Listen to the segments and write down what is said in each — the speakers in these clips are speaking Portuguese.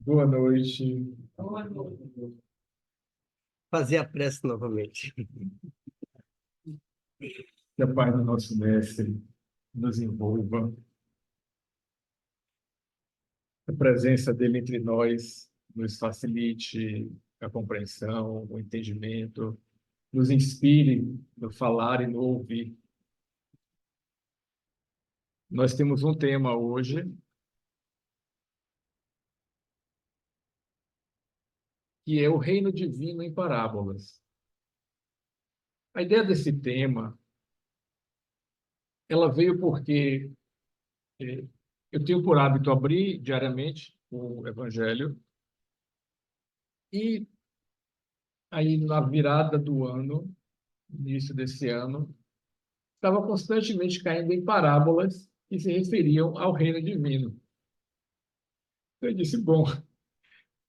Boa noite. Fazer a prece novamente. Que a paz do nosso Mestre nos envolva. A presença dele entre nós nos facilite a compreensão, o entendimento, nos inspire no falar e no ouvir. Nós temos um tema hoje que é o reino divino em parábolas. A ideia desse tema, ela veio porque eu tenho por hábito abrir diariamente o Evangelho e aí na virada do ano, início desse ano, estava constantemente caindo em parábolas que se referiam ao reino divino. Eu disse, bom,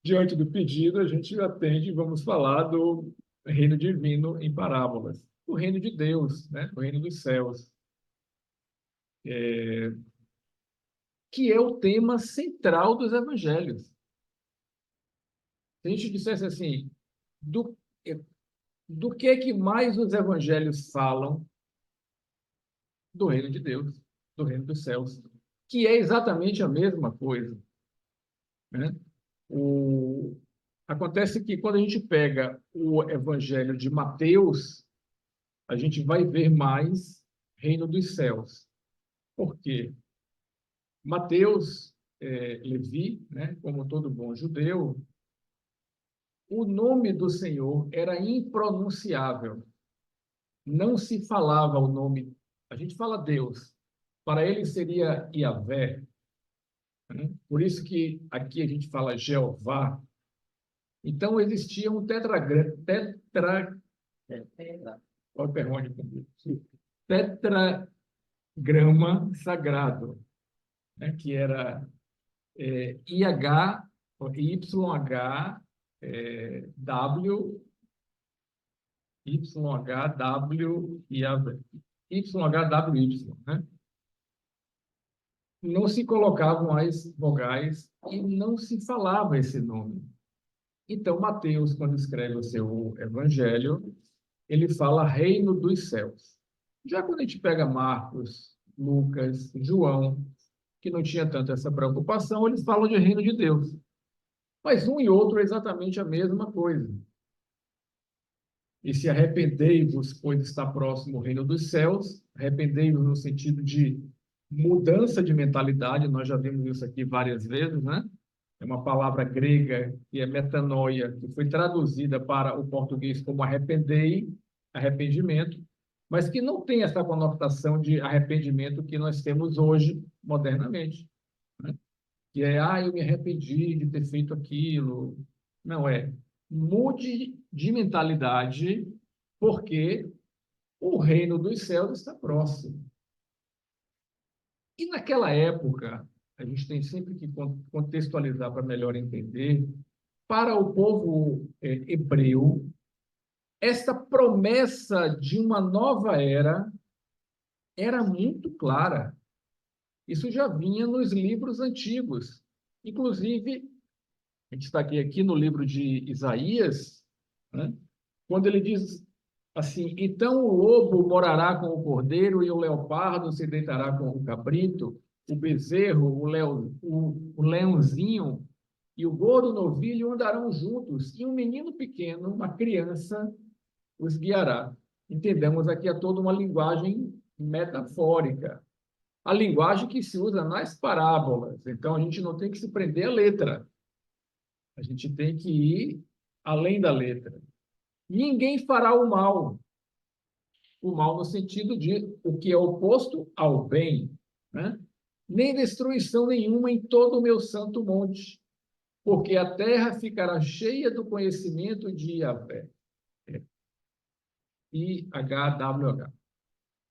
diante do pedido, a gente atende e vamos falar do reino divino em parábolas. O reino de Deus, né? O reino dos céus, que é o tema central dos evangelhos. Se a gente dissesse assim, do, do que é que mais os evangelhos falam? Do reino de Deus, do reino dos céus, que é exatamente a mesma coisa, né? O... Acontece que quando a gente pega o Evangelho de Mateus, a gente vai ver mais reino dos céus. Por quê? Mateus, Levi, né, como todo bom judeu, o nome do Senhor era impronunciável. Não se falava o nome. A gente fala Deus. Para ele seria Yahvé, né? Por isso que aqui a gente fala Jeová. Então existia um olha o perrone comigo. Tetragrama sagrado, né? Que era IH, YH, W, YHW e YHWY, né? Não se colocavam as vogais e não se falava esse nome. Então, Mateus, quando escreve o seu evangelho, ele fala reino dos céus. Já quando a gente pega Marcos, Lucas, João, que não tinha tanto essa preocupação, eles falam de reino de Deus. Mas um e outro é exatamente a mesma coisa. E se arrependei-vos, pois está próximo o reino dos céus, arrependei-vos no sentido de mudança de mentalidade, nós já vimos isso aqui várias vezes, né? É uma palavra grega que é metanoia, que foi traduzida para o português como arrependei, arrependimento, mas que não tem essa conotação de arrependimento que nós temos hoje, modernamente, né? Que é, eu me arrependi de ter feito aquilo. Não é. Mude de mentalidade, porque o reino dos céus está próximo. E naquela época, a gente tem sempre que contextualizar para melhor entender, para o povo hebreu, esta promessa de uma nova era muito clara. Isso já vinha nos livros antigos. Inclusive, a gente está aqui no livro de Isaías, né? Quando ele diz assim: então o lobo morará com o cordeiro e o leopardo se deitará com o cabrito, o bezerro, o leãozinho e o gordo novilho andarão juntos, e um menino pequeno, uma criança, os guiará. Entendemos aqui toda uma linguagem metafórica, a linguagem que se usa nas parábolas. Então a gente não tem que se prender à letra, a gente tem que ir além da letra. Ninguém fará o mal no sentido de o que é oposto ao bem, né? Nem destruição nenhuma em todo o meu santo monte, porque a terra ficará cheia do conhecimento de Yahvé. IHWH.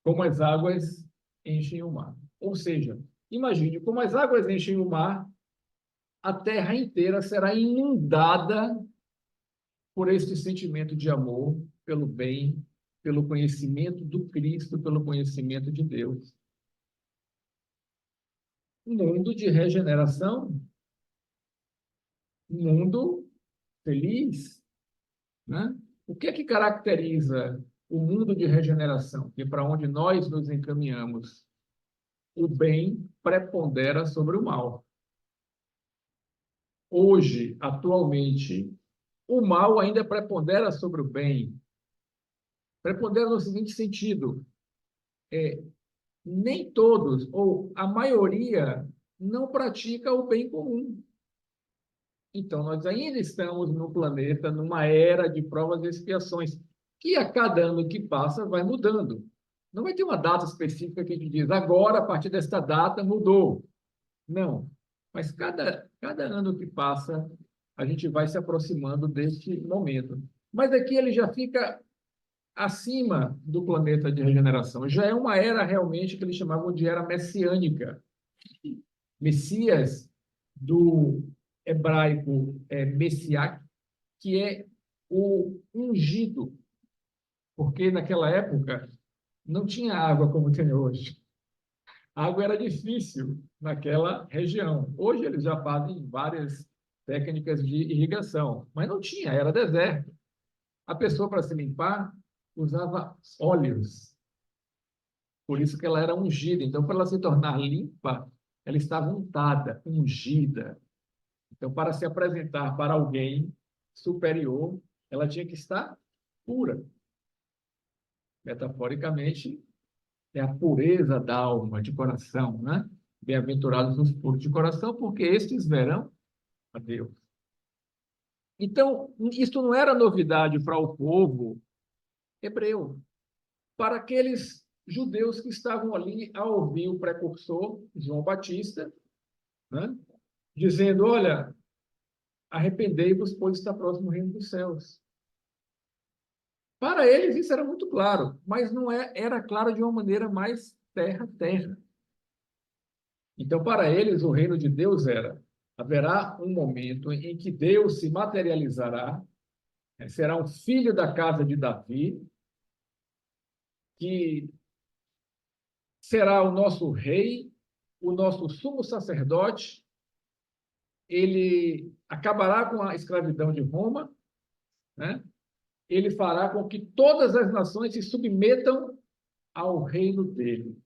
Como as águas enchem o mar. Ou seja, imagine, como as águas enchem o mar, a terra inteira será inundada por este sentimento de amor, pelo bem, pelo conhecimento do Cristo, pelo conhecimento de Deus. Um mundo de regeneração um mundo feliz, né? O que é que caracteriza o mundo de regeneração, que é para onde nós nos encaminhamos? O bem prepondera sobre o mal. Hoje, atualmente, o mal ainda prepondera sobre o bem. Prepondera no seguinte sentido: nem todos, ou a maioria, não pratica o bem comum. Então, nós ainda estamos no planeta, numa era de provas e expiações, que a cada ano que passa vai mudando. Não vai ter uma data específica que a gente diz, agora, a partir desta data, mudou. Não. Mas cada ano que passa, a gente vai se aproximando deste momento. Mas aqui ele já fica acima do planeta de regeneração. Já é uma era realmente que eles chamavam de era messiânica. Messias, do hebraico Messiach, que é o ungido, porque naquela época não tinha água como tem hoje. A água era difícil naquela região. Hoje eles já fazem várias técnicas de irrigação, mas não tinha, era deserto. A pessoa, para se limpar, usava óleos. Por isso que ela era ungida. Então, para ela se tornar limpa, ela estava untada, ungida. Então, para se apresentar para alguém superior, ela tinha que estar pura. Metaforicamente, é a pureza da alma, de coração, né? Bem-aventurados os puros de coração, porque estes verão a Deus. Então, isso não era novidade para o povo hebreu, para aqueles judeus que estavam ali a ouvir o precursor, João Batista, né? Dizendo, olha, arrependei-vos, pois está próximo o reino dos céus. Para eles isso era muito claro, mas não era claro de uma maneira mais terra-terra. Então, para eles, o reino de Deus haverá um momento em que Deus se materializará, será um filho da casa de Davi, que será o nosso rei, o nosso sumo sacerdote, ele acabará com a escravidão de Roma, né? Ele fará com que todas as nações se submetam ao reino dele,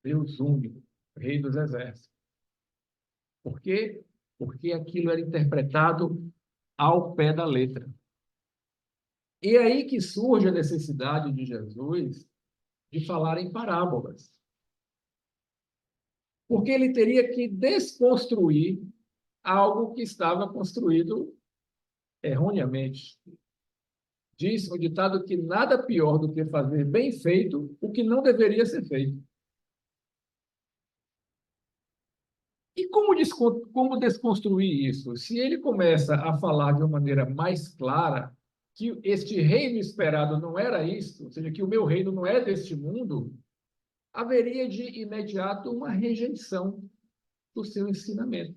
Deus único, rei dos exércitos. Por quê? Porque aquilo era interpretado ao pé da letra. E é aí que surge a necessidade de Jesus de falar em parábolas. Porque ele teria que desconstruir algo que estava construído erroneamente. Diz o ditado que nada pior do que fazer bem feito o que não deveria ser feito. E como desconstruir isso? Se ele começa a falar de uma maneira mais clara que este reino esperado não era isto, ou seja, que o meu reino não é deste mundo, haveria de imediato uma rejeição do seu ensinamento.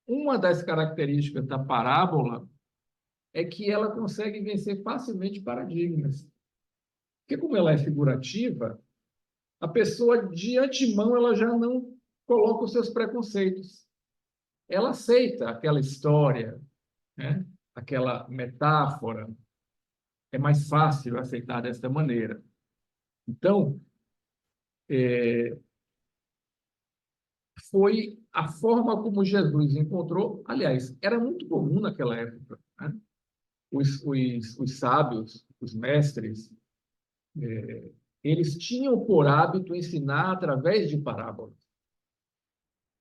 Uma das características da parábola é que ela consegue vencer facilmente paradigmas. Porque como ela é figurativa, a pessoa de antemão ela já não coloca os seus preconceitos. Ela aceita aquela história, né? Aquela metáfora. É mais fácil aceitar desta maneira. Então, foi a forma como Jesus encontrou. Aliás, era muito comum naquela época, né? Os sábios, os mestres, eles tinham por hábito ensinar através de parábolas.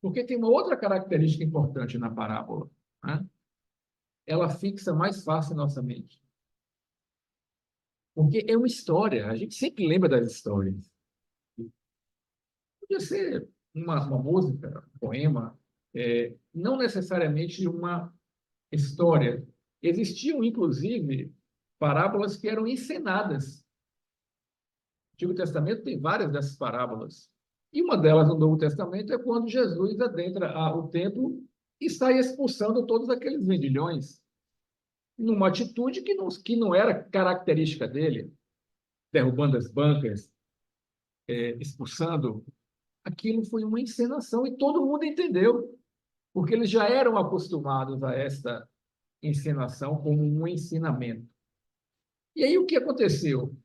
Porque tem uma outra característica importante na parábola, né? Ela fixa mais fácil em nossa mente. Porque é uma história, a gente sempre lembra das histórias. Podia ser uma música, um poema, não necessariamente uma história. Existiam, inclusive, parábolas que eram encenadas. O Antigo Testamento tem várias dessas parábolas. E uma delas no Novo Testamento é quando Jesus adentra o templo e sai expulsando todos aqueles vendilhões, numa atitude que não era característica dele, derrubando as bancas, expulsando. Aquilo foi uma encenação e todo mundo entendeu. porque eles já eram acostumados a esta encenação como um ensinamento. E aí o que aconteceu?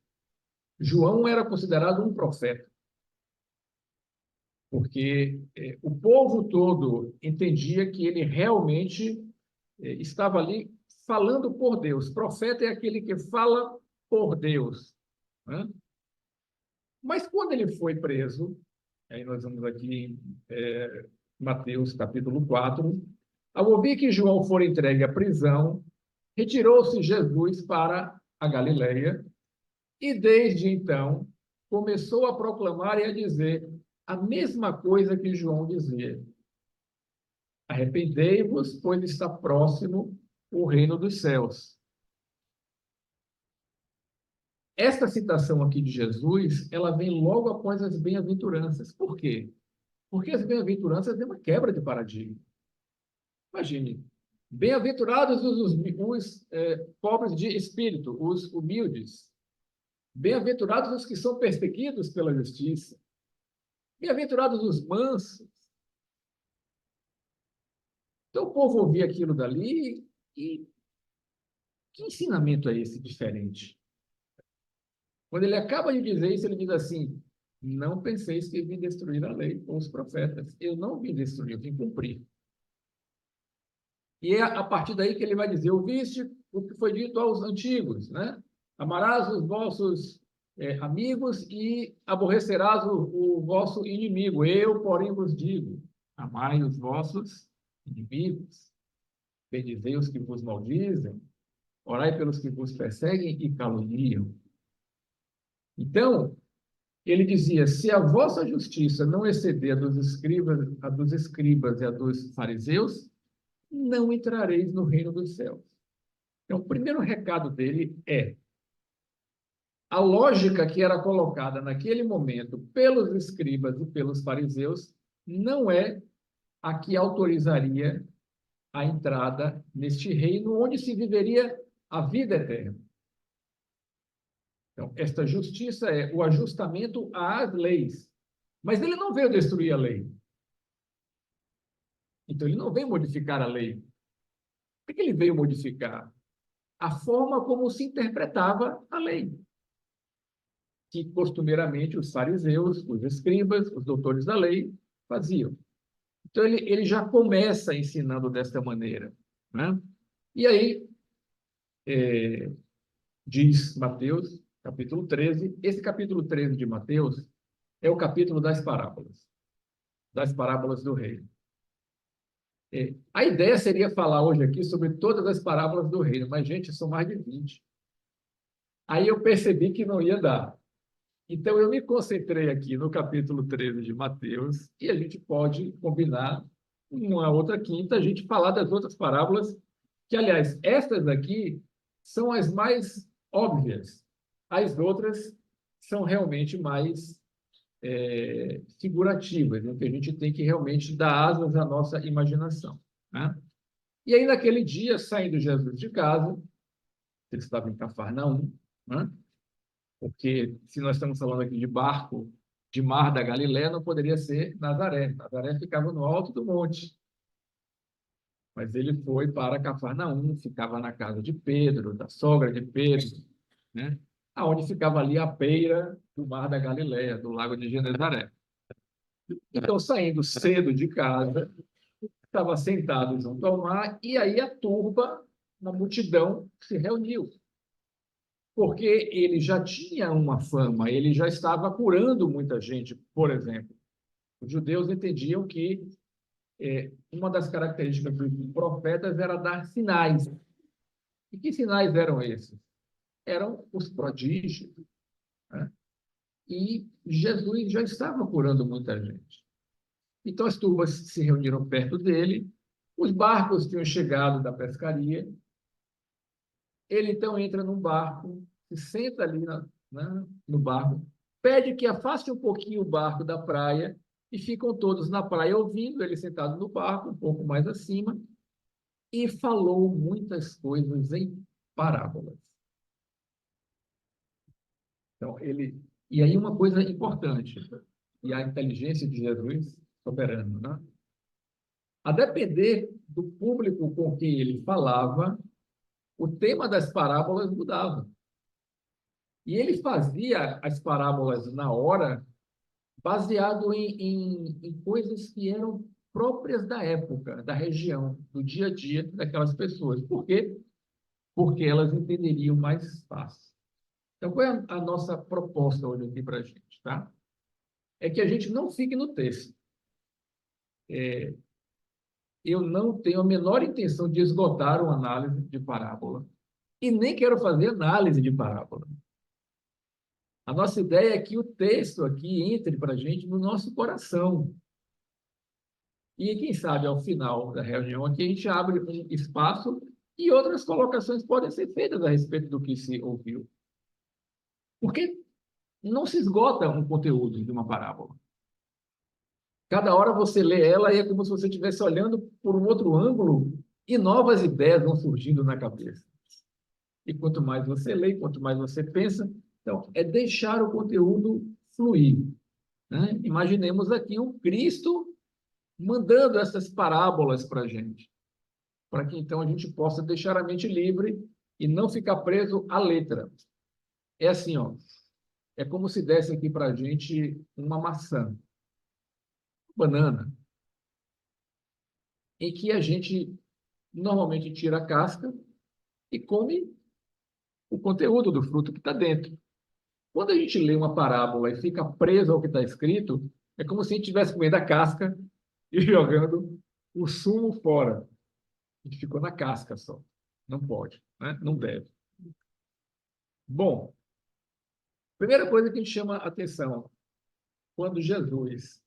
João era considerado um profeta, porque o povo todo entendia que ele realmente estava ali falando por Deus. Profeta é aquele que fala por Deus, né? Mas quando ele foi preso, aí nós vamos aqui em Mateus capítulo 4, ao ouvir que João fora entregue à prisão, retirou-se Jesus para a Galileia e desde então começou a proclamar e a dizer a mesma coisa que João dizia: arrependei-vos, pois está próximo o reino dos céus. Esta citação aqui de Jesus, ela vem logo após as bem-aventuranças. Por quê? Porque as bem-aventuranças têm uma quebra de paradigma. Imagine, bem-aventurados os pobres de espírito, os humildes. Bem-aventurados os que são perseguidos pela justiça. Bem-aventurados os mansos. Então o povo ouvia aquilo dali e que ensinamento é esse diferente? Quando ele acaba de dizer isso, ele diz assim: não penseis que vim destruir a lei ou os profetas. Eu não vim destruir, eu vim cumprir. E é a partir daí que ele vai dizer: ouviste o que foi dito aos antigos, né? Amarás os vossos amigos e aborrecerás o vosso inimigo. Eu, porém, vos digo: amai os vossos inimigos, bendizei os que vos maldizem, orai pelos que vos perseguem e caluniam. Então, ele dizia: se a vossa justiça não exceder a dos escribas e a dos fariseus, não entrareis no reino dos céus. Então, o primeiro recado dele é: a lógica que era colocada naquele momento pelos escribas e pelos fariseus não é a que autorizaria a entrada neste reino onde se viveria a vida eterna. Então, esta justiça é o ajustamento às leis. Mas ele não veio destruir a lei. Então, ele não veio modificar a lei. O que ele veio modificar? A forma como se interpretava a lei, que costumeiramente os fariseus, os escribas, os doutores da lei faziam. Então, ele já começa ensinando desta maneira, né? E aí, diz Mateus, capítulo 13, esse capítulo 13 de Mateus é o capítulo das parábolas do reino. A ideia seria falar hoje aqui sobre todas as parábolas do reino, mas, gente, são mais de 20. Aí eu percebi que não ia dar. Então, eu me concentrei aqui no capítulo 13 de Mateus e a gente pode combinar uma outra quinta, a gente falar das outras parábolas, que, aliás, estas aqui são as mais óbvias. As outras são realmente mais figurativas, né? Que a gente tem que realmente dar asas à nossa imaginação, né? E aí, naquele dia, saindo Jesus de casa, ele estava em Cafarnaum, né? Porque se nós estamos falando aqui de barco de mar da Galiléia, não poderia ser Nazaré. Nazaré ficava no alto do monte. Mas ele foi para Cafarnaum, ficava na casa de Pedro, da sogra de Pedro, né? Aonde ficava ali a beira do mar da Galiléia, do lago de Genezaré. Então, saindo cedo de casa, estava sentado junto ao mar, e aí a turba, uma multidão, se reuniu. Porque ele já tinha uma fama, ele já estava curando muita gente, por exemplo. Os judeus entendiam que uma das características dos profetas era dar sinais. E que sinais eram esses? Eram os prodígios, né? E Jesus já estava curando muita gente. Então as turmas se reuniram perto dele, os barcos tinham chegado da pescaria, ele então entra num barco, se senta ali no barco, pede que afaste um pouquinho o barco da praia e ficam todos na praia ouvindo, ele sentado no barco, um pouco mais acima, e falou muitas coisas em parábolas. Então, e aí uma coisa importante, e a inteligência de Jesus soberano, né? A depender do público com quem ele falava, o tema das parábolas mudava. E ele fazia as parábolas na hora, baseado em coisas que eram próprias da época, da região, do dia a dia daquelas pessoas. Por quê? Porque elas entenderiam mais fácil. Então, qual é a nossa proposta hoje aqui para a gente, tá? É que a gente não fique no texto. Eu não tenho a menor intenção de esgotar uma análise de parábola e nem quero fazer análise de parábola. A nossa ideia é que o texto aqui entre para a gente no nosso coração. E quem sabe, ao final da reunião aqui, a gente abre um espaço e outras colocações podem ser feitas a respeito do que se ouviu. Porque não se esgota um conteúdo de uma parábola. Cada hora você lê ela e é como se você estivesse olhando por um outro ângulo e novas ideias vão surgindo na cabeça. E quanto mais você lê, quanto mais você pensa, então, é deixar o conteúdo fluir. Né? Imaginemos aqui o Cristo mandando essas parábolas para a gente, para que então a gente possa deixar a mente livre e não ficar preso à letra. É assim, ó, é como se desse aqui para a gente uma maçã, banana, em que a gente normalmente tira a casca e come o conteúdo do fruto que está dentro. Quando a gente lê uma parábola e fica preso ao que está escrito, é como se a gente estivesse comendo a casca e jogando o sumo fora. A gente ficou na casca só. Não pode, né? Não deve. Bom, primeira coisa que a gente chama a atenção, quando Jesus,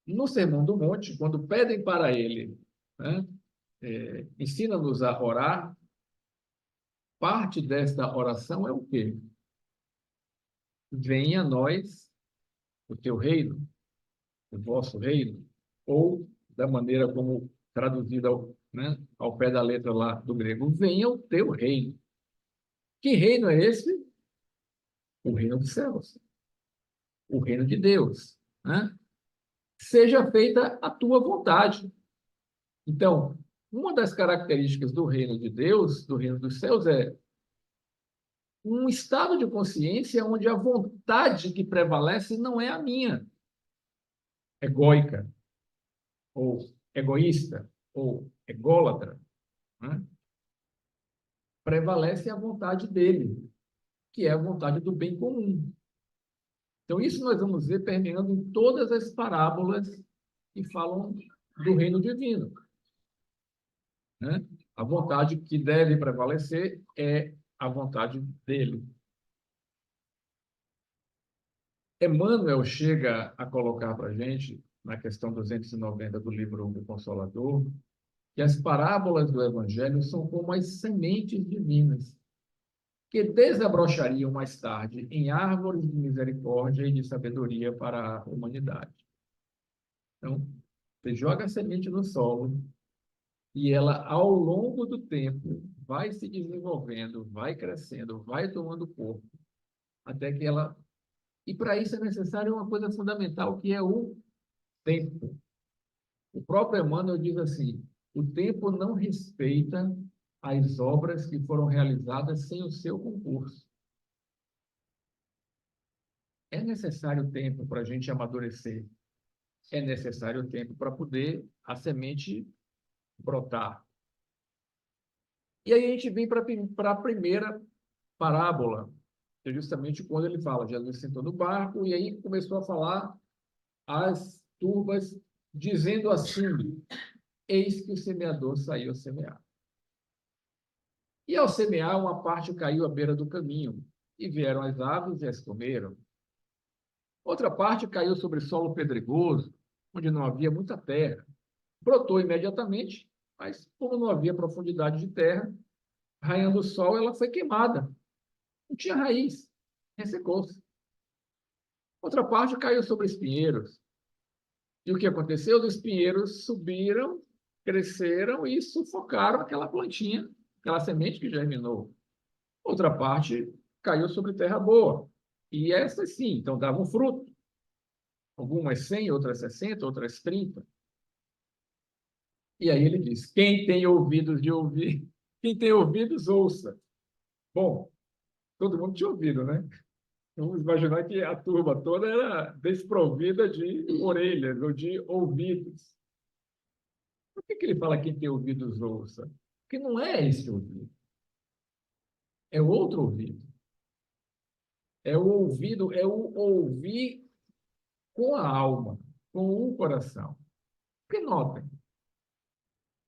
no Sermão do Monte, quando pedem para ele, né, ensina-nos a orar, parte desta oração é o quê? Venha a nós o teu reino, o vosso reino, ou da maneira como traduzida ao pé da letra lá do grego, venha o teu reino. Que reino é esse? O reino dos céus, o reino de Deus. Né? Seja feita a tua vontade. Então, uma das características do reino de Deus, do reino dos céus, é um estado de consciência onde a vontade que prevalece não é a minha, egóica, ou egoísta, ou ególatra. Né? Prevalece a vontade dele, que é a vontade do bem comum. Então, isso nós vamos ver permeando em todas as parábolas que falam do reino divino. Né? A vontade que deve prevalecer é a vontade dele. Emmanuel chega a colocar para a gente, na questão 290 do livro O Consolador, que as parábolas do Evangelho são como as sementes divinas, que desabrochariam mais tarde em árvores de misericórdia e de sabedoria para a humanidade. Então, você joga a semente no solo e ela, ao longo do tempo, vai se desenvolvendo, vai crescendo, vai tomando corpo, até que ela... E para isso é necessário uma coisa fundamental, que é o tempo. O próprio Emmanuel diz assim, o tempo não respeita as obras que foram realizadas sem o seu concurso. É necessário tempo para a gente amadurecer. É necessário tempo para poder a semente brotar. E aí a gente vem para a primeira parábola, que é justamente quando ele fala, Jesus sentou no barco e aí começou a falar as turmas, dizendo assim, eis que o semeador saiu a semear. E ao semear, uma parte caiu à beira do caminho, e vieram as aves e as comeram. Outra parte caiu sobre solo pedregoso, onde não havia muita terra. Brotou imediatamente, mas como não havia profundidade de terra, raiando o sol, ela foi queimada. Não tinha raiz, ressecou-se. Outra parte caiu sobre espinheiros. E o que aconteceu? Os espinheiros subiram, cresceram e sufocaram aquela plantinha, aquela semente que germinou. Outra parte caiu sobre terra boa. E essas sim, então davam fruto. Algumas 100, outras 60, outras 30. E aí ele diz: quem tem ouvidos de ouvir, quem tem ouvidos, ouça. Bom, todo mundo tinha ouvido, né? Vamos imaginar que a turma toda era desprovida de orelhas ou de ouvidos. Por que ele fala quem tem ouvidos, ouça? Porque não é esse ouvido, é outro ouvido. É o ouvido, é o ouvir com a alma, com o coração. Porque notem,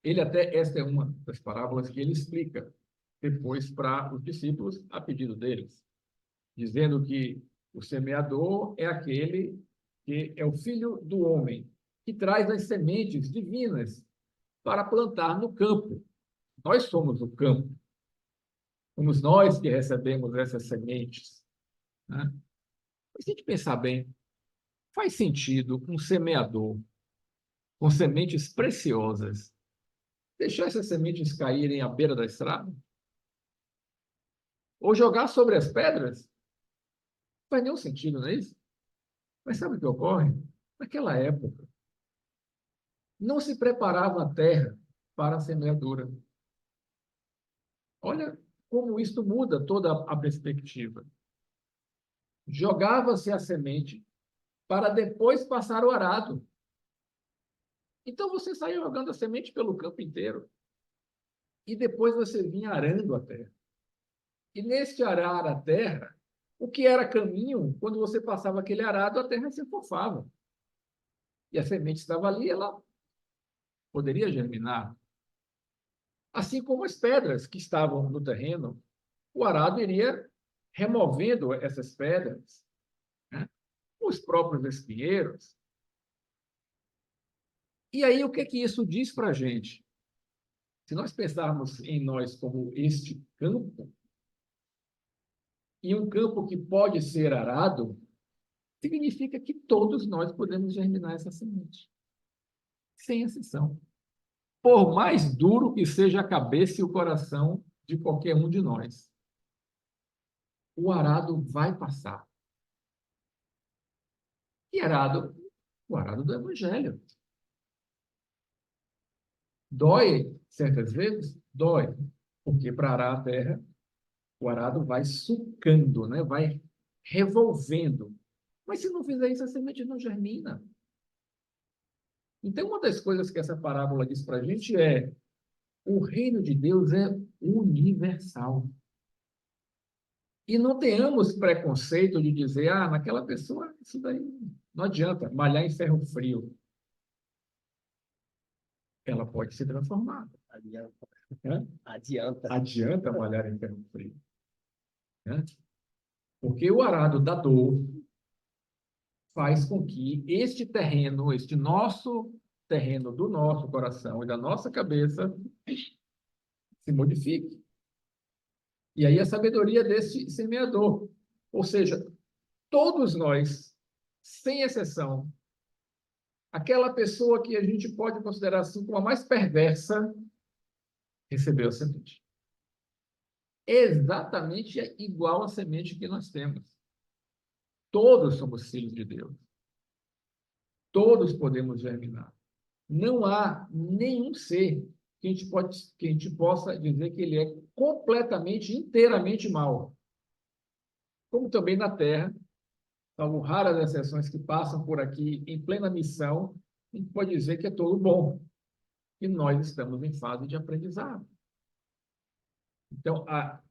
ele até, esta é uma das parábolas que ele explica depois para os discípulos, a pedido deles, dizendo que o semeador é aquele que é o filho do homem, que traz as sementes divinas para plantar no campo. Nós somos o campo. Somos nós que recebemos essas sementes, né? Mas se a gente pensar bem, faz sentido um semeador com sementes preciosas deixar essas sementes caírem à beira da estrada? Ou jogar sobre as pedras? Não faz nenhum sentido, não é isso? Mas sabe o que ocorre? Naquela época, não se preparava a terra para a semeadura. Olha como isso muda toda a perspectiva. Jogava-se a semente para depois passar o arado. Então você saía jogando a semente pelo campo inteiro. E depois você vinha arando a terra. E neste arar a terra, o que era caminho, quando você passava aquele arado, a terra se enfofava. E a semente estava ali, ela poderia germinar. Assim como as pedras que estavam no terreno, o arado iria removendo essas pedras, né? Os próprios espinheiros. E aí, o que é que isso diz para a gente? Se nós pensarmos em nós como este campo, e um campo que pode ser arado, significa que todos nós podemos germinar essa semente, sem exceção. Por mais duro que seja a cabeça e o coração de qualquer um de nós, o arado vai passar. E arado? O arado do Evangelho. Dói certas vezes? Dói. Porque para arar a terra, o arado vai sucando, né? Vai revolvendo. Mas se não fizer isso, a semente não germina. Então, uma das coisas que essa parábola diz para a gente é: o reino de Deus é universal. E não tenhamos preconceito de dizer, ah, naquela pessoa, isso daí não adianta, malhar em ferro frio. Ela pode se transformar. Adianta. Né? Adianta. Adianta malhar em ferro frio. Né? Porque o arado da dor faz com que este terreno, este nosso terreno do nosso coração e da nossa cabeça se modifique. E aí a sabedoria desse semeador. Ou seja, todos nós, sem exceção, aquela pessoa que a gente pode considerar assim como a mais perversa, recebeu a semente. Exatamente igual à semente que nós temos. Todos somos filhos de Deus. Todos podemos germinar. Não há nenhum ser que a gente possa dizer que ele é completamente, inteiramente mau. Como também na Terra, salvo raras exceções que passam por aqui em plena missão, a gente pode dizer que é todo bom. E nós estamos em fase de aprendizado. Então,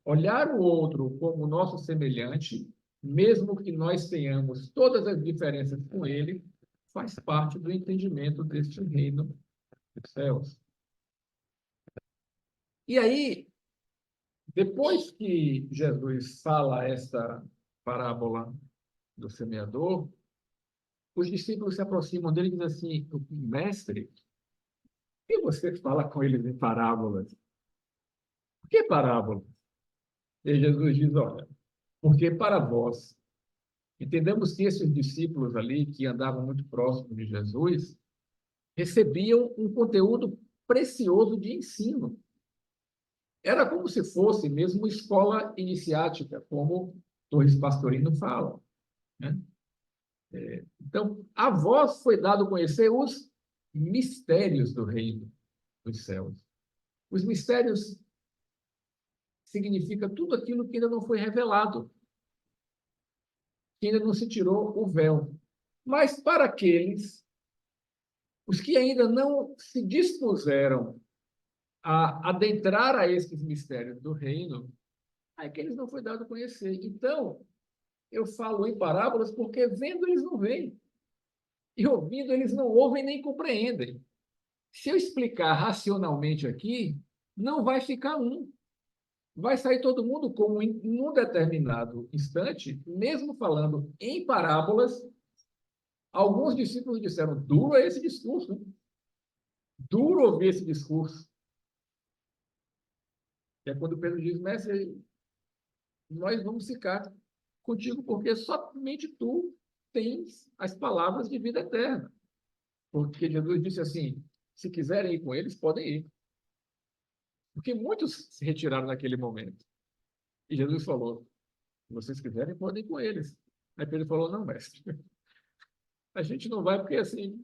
olhar o outro como nosso semelhante, mesmo que nós tenhamos todas as diferenças com ele, faz parte do entendimento deste reino dos céus. E aí, depois que Jesus fala esta parábola do semeador, os discípulos se aproximam dele e dizem assim: mestre, por que você fala com eles em parábolas? Por que parábolas? E Jesus diz: olha, porque para vós, entendemos que esses discípulos ali, que andavam muito próximos de Jesus, recebiam um conteúdo precioso de ensino. Era como se fosse mesmo uma escola iniciática, como Torres Pastorino fala, né? Então, a vós foi dado conhecer os mistérios do reino. dos céus. Os mistérios significa tudo aquilo que ainda não foi revelado, que ainda não se tirou o véu. Mas para aqueles, os que ainda não se dispuseram a adentrar a esses mistérios do reino, é que eles não foi dado a conhecer. Então, eu falo em parábolas porque vendo eles não veem, e ouvindo eles não ouvem nem compreendem. Se eu explicar racionalmente aqui, não vai ficar um. Vai sair todo mundo como em um determinado instante, mesmo falando em parábolas, alguns discípulos disseram, duro é esse discurso, hein? Duro ouvir esse discurso. É quando Pedro diz, mestre, nós vamos ficar contigo porque somente tu tens as palavras de vida eterna. Porque Jesus disse assim, se quiserem ir com eles, podem ir. Porque muitos se retiraram naquele momento. E Jesus falou, se vocês quiserem, podem ir com eles. Aí Pedro falou, não, mestre, a gente não vai porque assim,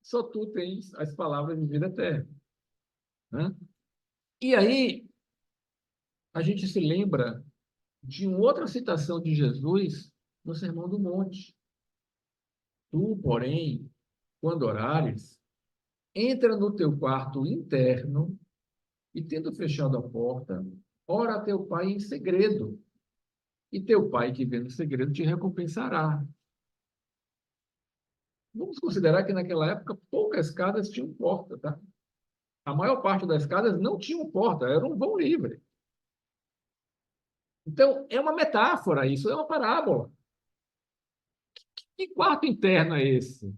só tu tens as palavras de vida eterna. Né? E aí, a gente se lembra de uma outra citação de Jesus no Sermão do Monte. Tu, porém, quando orares, entra no teu quarto interno e, tendo fechado a porta, ora a teu pai em segredo. E teu pai que vê no segredo te recompensará. Vamos considerar que naquela época poucas casas tinham porta, tá? A maior parte das casas não tinham porta, era um vão livre. Então, é uma metáfora, isso é uma parábola. Que quarto interno é esse?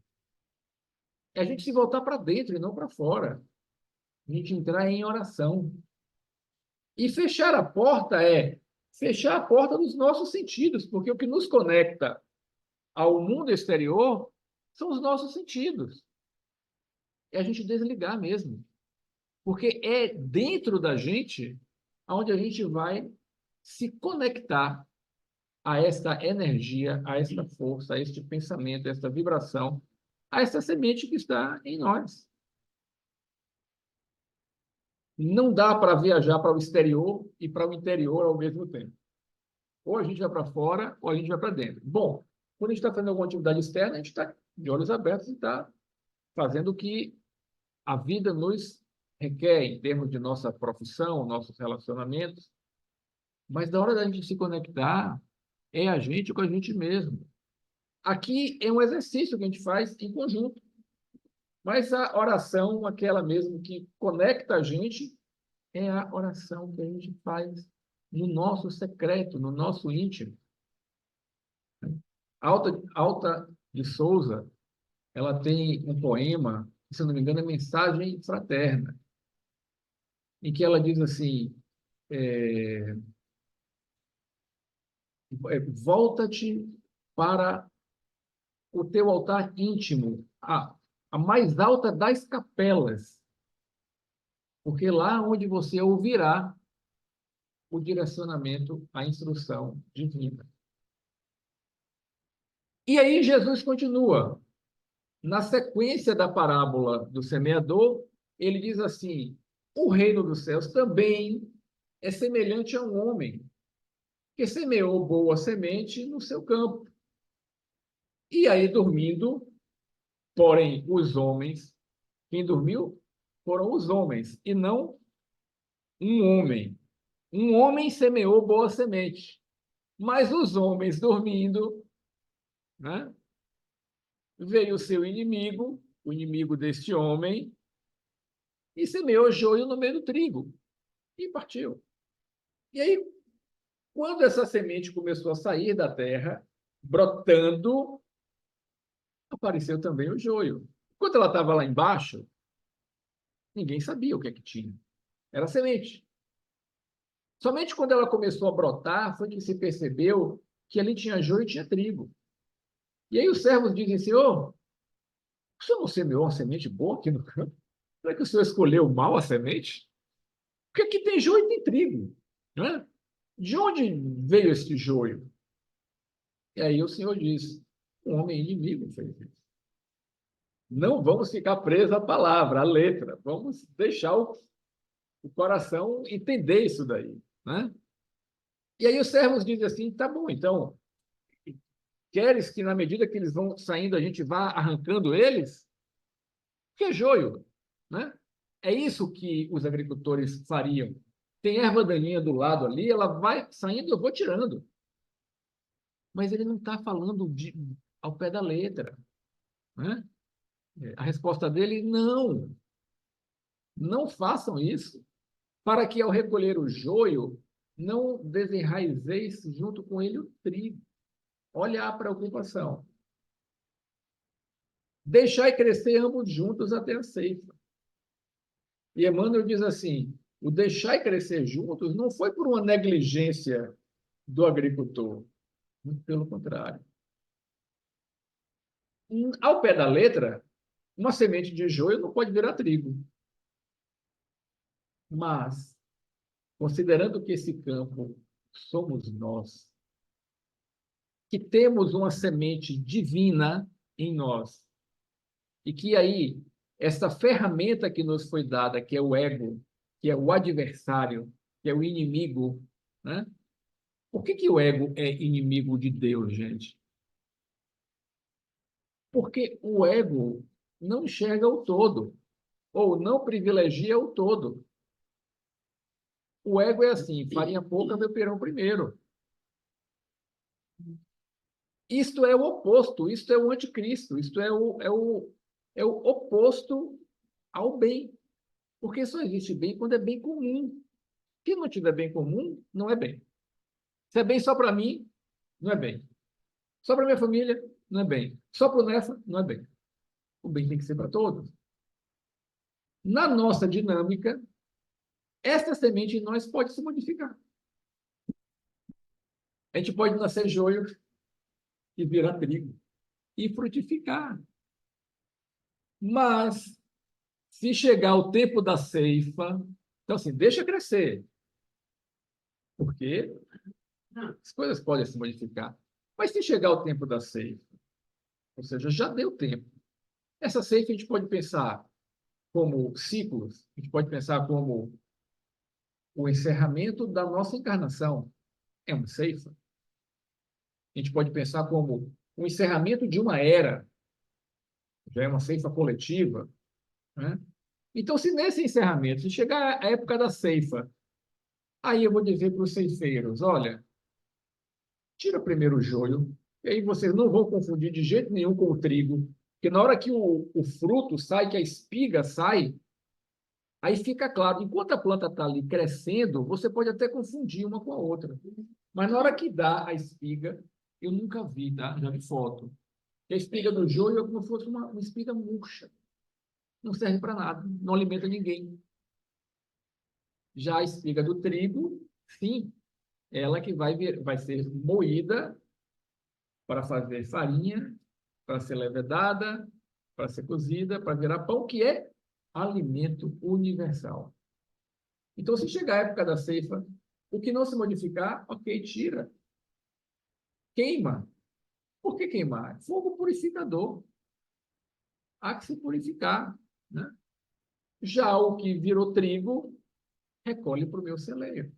É a gente se voltar para dentro e não para fora. A gente entrar em oração. E fechar a porta é fechar a porta dos nossos sentidos, porque o que nos conecta ao mundo exterior são os nossos sentidos. É a gente desligar mesmo. Porque é dentro da gente onde a gente vai se conectar a esta energia, a esta força, a este pensamento, a esta vibração, a esta semente que está em nós. Não dá para viajar para o exterior e para o interior ao mesmo tempo. Ou a gente vai para fora, ou a gente vai para dentro. Bom, quando a gente está fazendo alguma atividade externa, a gente está de olhos abertos e está fazendo o que a vida nos requer em termos de nossa profissão, nossos relacionamentos. Mas na hora da gente se conectar, é a gente com a gente mesmo. Aqui é um exercício que a gente faz em conjunto. Mas a oração, aquela mesmo que conecta a gente, é a oração que a gente faz no nosso secreto, no nosso íntimo. Alta de Souza, ela tem um poema, se eu não me engano, é Mensagem Fraterna, em que ela diz assim, volta-te para o teu altar íntimo, a mais alta das capelas, porque lá onde você ouvirá o direcionamento, a instrução divina. E aí Jesus continua. Na sequência da parábola do semeador, ele diz assim: o reino dos céus também é semelhante a um homem que semeou boa semente no seu campo. E aí, dormindo, porém, os homens, quem dormiu foram os homens, e não um homem. Um homem semeou boa semente, mas os homens dormindo, né, veio o seu inimigo, o inimigo deste homem, e semeou joio no meio do trigo, e partiu. E aí, quando essa semente começou a sair da terra, brotando, apareceu também o joio. Enquanto ela estava lá embaixo, ninguém sabia o que é que tinha. Era semente. Somente quando ela começou a brotar, foi que se percebeu que ali tinha joio e tinha trigo. E aí os servos dizem, Senhor, o senhor não semeou uma semente boa aqui no campo? Será que o senhor escolheu mal a semente? Porque aqui tem joio e tem trigo. Né? De onde veio esse joio? E aí o Senhor diz, um homem inimigo fez isso. Não vamos ficar presos à palavra, à letra. Vamos deixar o coração entender isso daí, né? E aí os servos dizem assim, tá bom, então, queres que na medida que eles vão saindo, a gente vá arrancando eles? Que é joio, né? É isso que os agricultores fariam. Tem erva daninha do lado ali, ela vai saindo, eu vou tirando. Mas ele não está falando ao pé da letra, né? A resposta dele, não, não façam isso, para que ao recolher o joio, não desenraizeis junto com ele o trigo. Olha a preocupação. Deixai crescer ambos juntos até a ceifa. E Emmanuel diz assim, o deixai crescer juntos não foi por uma negligência do agricultor, muito pelo contrário. Ao pé da letra, uma semente de joio não pode virar trigo. Mas, considerando que esse campo somos nós, que temos uma semente divina em nós, e que aí, essa ferramenta que nos foi dada, que é o ego, que é o adversário, que é o inimigo, né? Por que o ego é inimigo de Deus, gente? Porque o ego não enxerga o todo, ou não privilegia o todo. O ego é assim, farinha pouca, meu pirão primeiro. Isto é o oposto, isto é o anticristo, isto é o oposto ao bem. Porque só existe bem quando é bem comum. Se não tiver bem comum, não é bem. Se é bem só para mim, não é bem. Só para minha família, não é bem. Só para o Nefa, não é bem. O bem tem que ser para todos. Na nossa dinâmica, essa semente em nós pode se modificar. A gente pode nascer joio e virar trigo e frutificar. Mas, se chegar o tempo da ceifa, então assim, deixa crescer, porque as coisas podem se modificar. Mas se chegar o tempo da ceifa, ou seja, já deu tempo. Essa ceifa a gente pode pensar como ciclos, a gente pode pensar como o encerramento da nossa encarnação. É uma ceifa. A gente pode pensar como o encerramento de uma era, já é uma ceifa coletiva, né? Então, se nesse encerramento, se chegar a época da ceifa, aí eu vou dizer para os ceifeiros, olha, tira primeiro o joio, e aí vocês não vão confundir de jeito nenhum com o trigo, porque na hora que o fruto sai, que a espiga sai, aí fica claro, enquanto a planta está ali crescendo, você pode até confundir uma com a outra. Mas na hora que dá a espiga, eu nunca vi, tá? Já vi foto. A espiga do joio é como se fosse uma espiga murcha. Não serve para nada, não alimenta ninguém. Já a espiga do trigo, sim, ela que vai ser moída para fazer farinha, para ser levedada, para ser cozida, para virar pão, que é alimento universal. Então, se chegar a época da ceifa, o que não se modificar, ok, tira. Queima. Por que queimar? Fogo purificador. Há que se purificar, né? Já o que virou trigo, recolhe para o meu celeiro.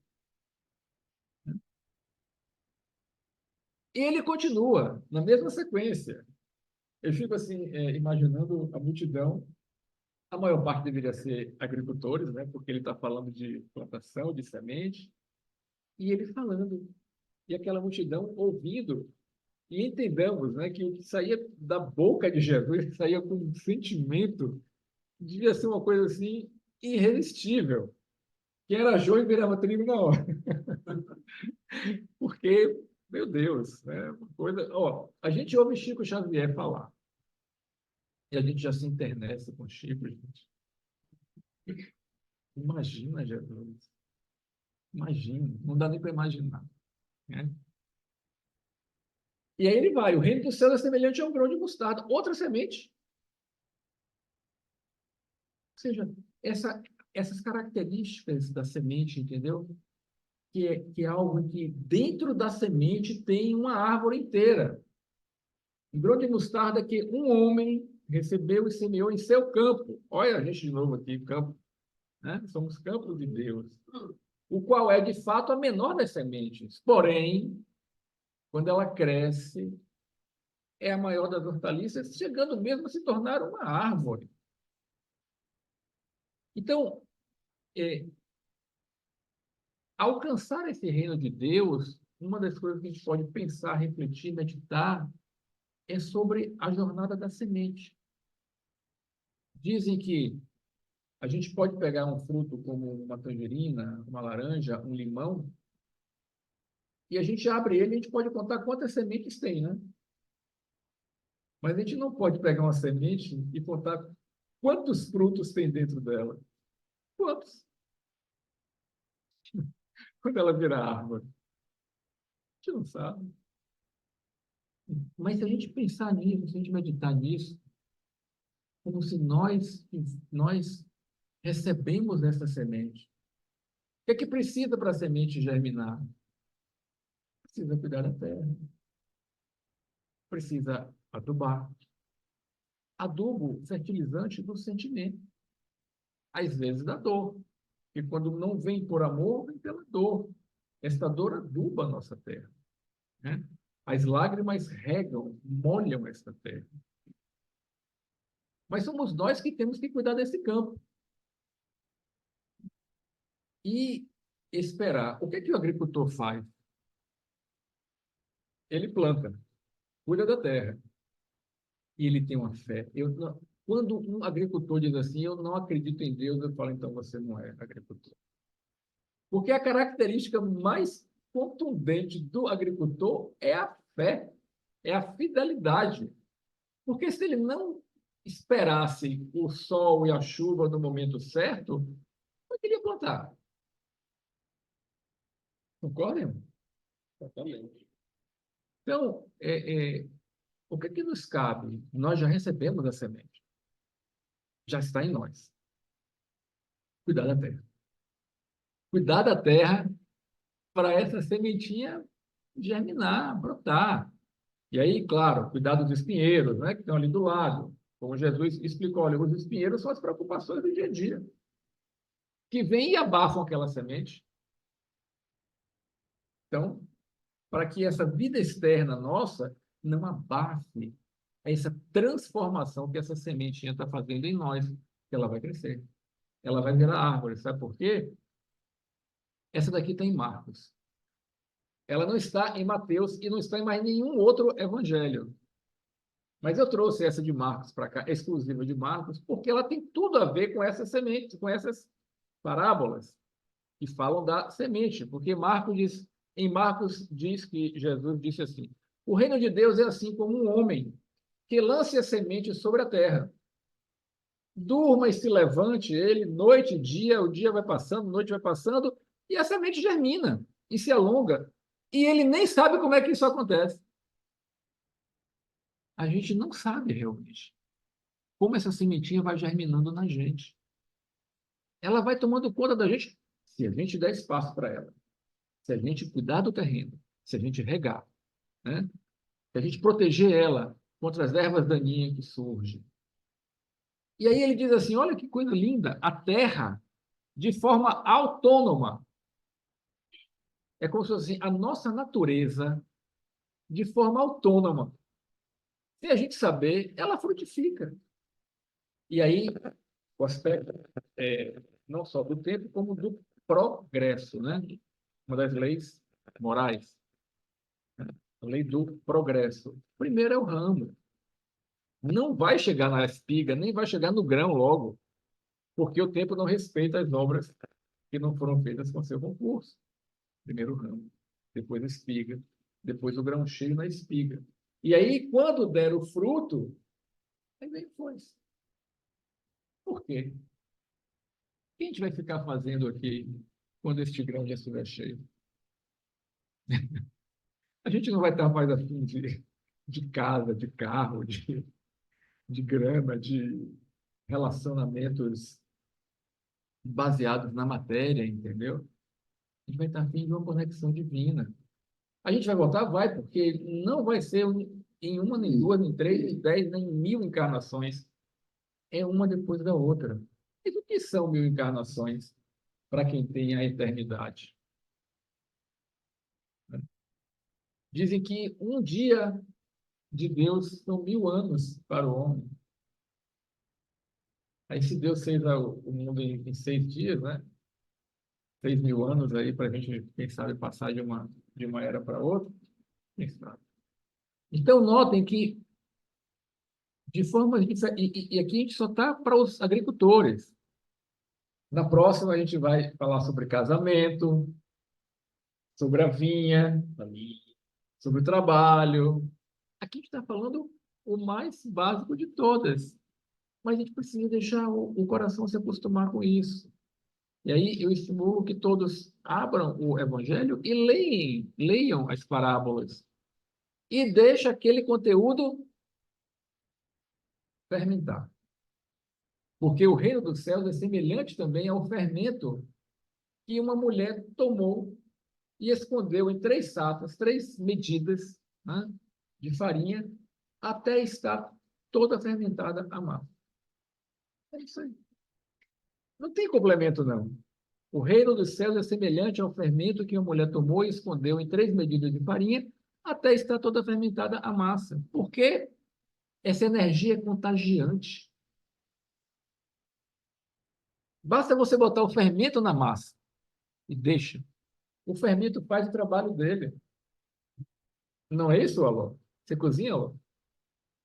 E ele continua, na mesma sequência. Eu fico assim, imaginando a multidão. A maior parte deveria ser agricultores, né? Porque ele está falando de plantação, de semente. E ele falando. E aquela multidão ouvindo. E entendamos, né, que o que saía da boca de Jesus, saía com um sentimento, devia ser uma coisa assim irresistível. Quem era joio virava trigo na hora. Porque, meu Deus, né, uma coisa. Ó, a gente ouve Chico Xavier falar. E a gente já se internece com Chico, gente. Imagina, Jesus. Imagina. Não dá nem para imaginar. Né? E aí ele vai. O reino do céu é semelhante a um grão de mostarda. Outra semente. Ou seja, essas características da semente, entendeu? Que é algo que dentro da semente tem uma árvore inteira. Um grão de mostarda que um homem recebeu e semeou em seu campo. Olha a gente de novo aqui, campo, né? Somos campos de Deus. O qual é, de fato, a menor das sementes. Porém, quando ela cresce, é a maior das hortaliças, chegando mesmo a se tornar uma árvore. Então, alcançar esse reino de Deus, uma das coisas que a gente pode pensar, refletir, meditar, é sobre a jornada da semente. Dizem que a gente pode pegar um fruto como uma tangerina, uma laranja, um limão, e a gente abre ele e a gente pode contar quantas sementes tem, né? Mas a gente não pode pegar uma semente e contar quantos frutos tem dentro dela. Quantos? Quando ela vira árvore. A gente não sabe. Mas se a gente pensar nisso, se a gente meditar nisso, como se nós recebemos essa semente. O que é que precisa para a semente germinar? Precisa cuidar da terra. Precisa adubar. Adubo, fertilizante do sentimento. Às vezes da dor. E quando não vem por amor, vem pela dor. Esta dor aduba a nossa terra, né? As lágrimas regam, molham esta terra. Mas somos nós que temos que cuidar desse campo. E esperar. O que é que o agricultor faz? Ele planta, cuida da terra. E ele tem uma fé. Quando um agricultor diz assim, eu não acredito em Deus, eu falo, então você não é agricultor. Porque a característica mais contundente do agricultor é a fé, é a fidelidade. Porque se ele não esperasse o sol e a chuva no momento certo, não queria plantar. Concordam? Exatamente. Então, o que nos cabe? Nós já recebemos a semente. Já está em nós. Cuidar da terra. Cuidar da terra para essa sementinha germinar, brotar. E aí, claro, cuidar dos espinheiros, né, que estão ali do lado. Como Jesus explicou, olha, os espinheiros são as preocupações do dia a dia, que vêm e abafam aquela semente. Então, para que essa vida externa nossa não abafe essa transformação que essa sementinha está fazendo em nós, que ela vai crescer. Ela vai virar árvore, sabe por quê? Essa daqui está em Marcos. Ela não está em Mateus e não está em mais nenhum outro evangelho. Mas eu trouxe essa de Marcos para cá, exclusiva de Marcos, porque ela tem tudo a ver com essas sementes, com essas parábolas que falam da semente. Porque em Marcos diz que Jesus disse assim: o reino de Deus é assim como um homem que lance a semente sobre a terra. Durma e se levante ele, noite e dia, o dia vai passando, a noite vai passando, e a semente germina e se alonga. E ele nem sabe como é que isso acontece. A gente não sabe realmente como essa sementinha vai germinando na gente. Ela vai tomando conta da gente se a gente der espaço para ela, se a gente cuidar do terreno, se a gente regar, né? Se a gente proteger ela contra as ervas daninhas que surgem. E aí ele diz assim, olha que coisa linda, a terra, de forma autônoma, é como se fosse assim, a nossa natureza, de forma autônoma. Se a gente saber, ela frutifica. E aí, o aspecto não só do tempo, como do progresso, né? Uma das leis morais, né? A lei do progresso. Primeiro é o ramo. Não vai chegar na espiga, nem vai chegar no grão logo, porque o tempo não respeita as obras que não foram feitas com seu concurso. Primeiro o ramo, depois a espiga, depois o grão cheio na espiga. E aí, quando der o fruto, aí vem foice. Por quê? O que a gente vai ficar fazendo aqui quando este grão já estiver cheio? A gente não vai estar mais afim de casa, de carro, de grana, de relacionamentos baseados na matéria, entendeu? A gente vai estar afim de uma conexão divina. A gente vai voltar? Vai, porque não vai ser em uma, nem duas, nem três, nem 10, nem 1000 encarnações. É uma depois da outra. E o que são 1000 encarnações para quem tem a eternidade? Dizem que um dia de Deus são 1000 anos para o homem. Aí, se Deus fez o mundo em 6 dias, né? 6.000 anos aí para a gente, quem sabe, passar de uma era para outra. Quem sabe? Então, notem que, de forma diferente, e aqui a gente só está para os agricultores. Na próxima, a gente vai falar sobre casamento, sobre a vinha, sobre o trabalho. Aqui a gente está falando o mais básico de todas. Mas a gente precisa deixar o coração se acostumar com isso. E aí eu estimulo que todos abram o Evangelho e leiam as parábolas. E deixe aquele conteúdo fermentar. Porque o reino dos céus é semelhante também ao fermento que uma mulher tomou e escondeu em 3 sacas, 3 medidas, né, de farinha, até estar toda fermentada a massa. É isso aí. Não tem complemento, não. O reino dos céus é semelhante ao fermento que uma mulher tomou e escondeu em 3 medidas de farinha, até estar toda fermentada a massa. Porque essa energia é contagiante. Basta você botar o fermento na massa e deixa. O fermento faz o trabalho dele. Não é isso, Alô? Você cozinha, Alô?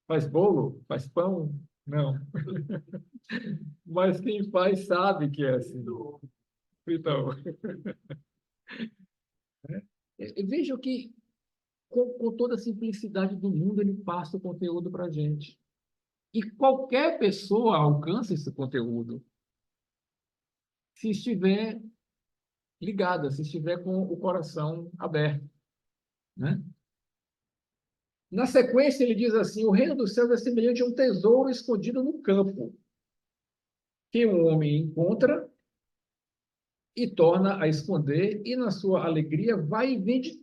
Faz bolo? Faz pão? Não. Mas quem faz sabe que é assim. Então, vejam que, com toda a simplicidade do mundo, ele passa o conteúdo para a gente. E qualquer pessoa alcança esse conteúdo se estiver ligada, se estiver com o coração aberto, né? Na sequência, ele diz assim: o reino dos céus é semelhante a um tesouro escondido no campo, que um homem encontra e torna a esconder, e na sua alegria vai e vende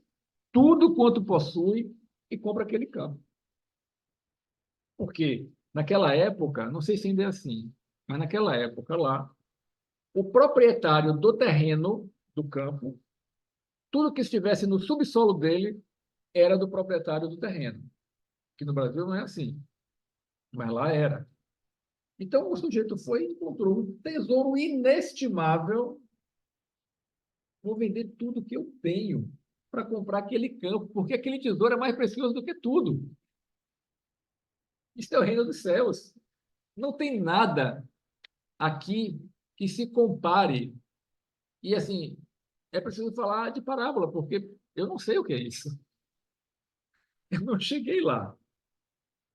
tudo quanto possui e compra aquele campo. Porque naquela época, não sei se ainda é assim, mas naquela época lá, o proprietário do terreno, do campo, tudo que estivesse no subsolo dele era do proprietário do terreno. Que no Brasil não é assim, mas lá era. Então o sujeito foi e encontrou um tesouro inestimável. Vou vender tudo que eu tenho para comprar aquele campo, porque aquele tesouro é mais precioso do que tudo. Isso é o reino dos céus. Não tem nada aqui que se compare. E assim, é preciso falar de parábola, porque eu não sei o que é isso. Eu não cheguei lá.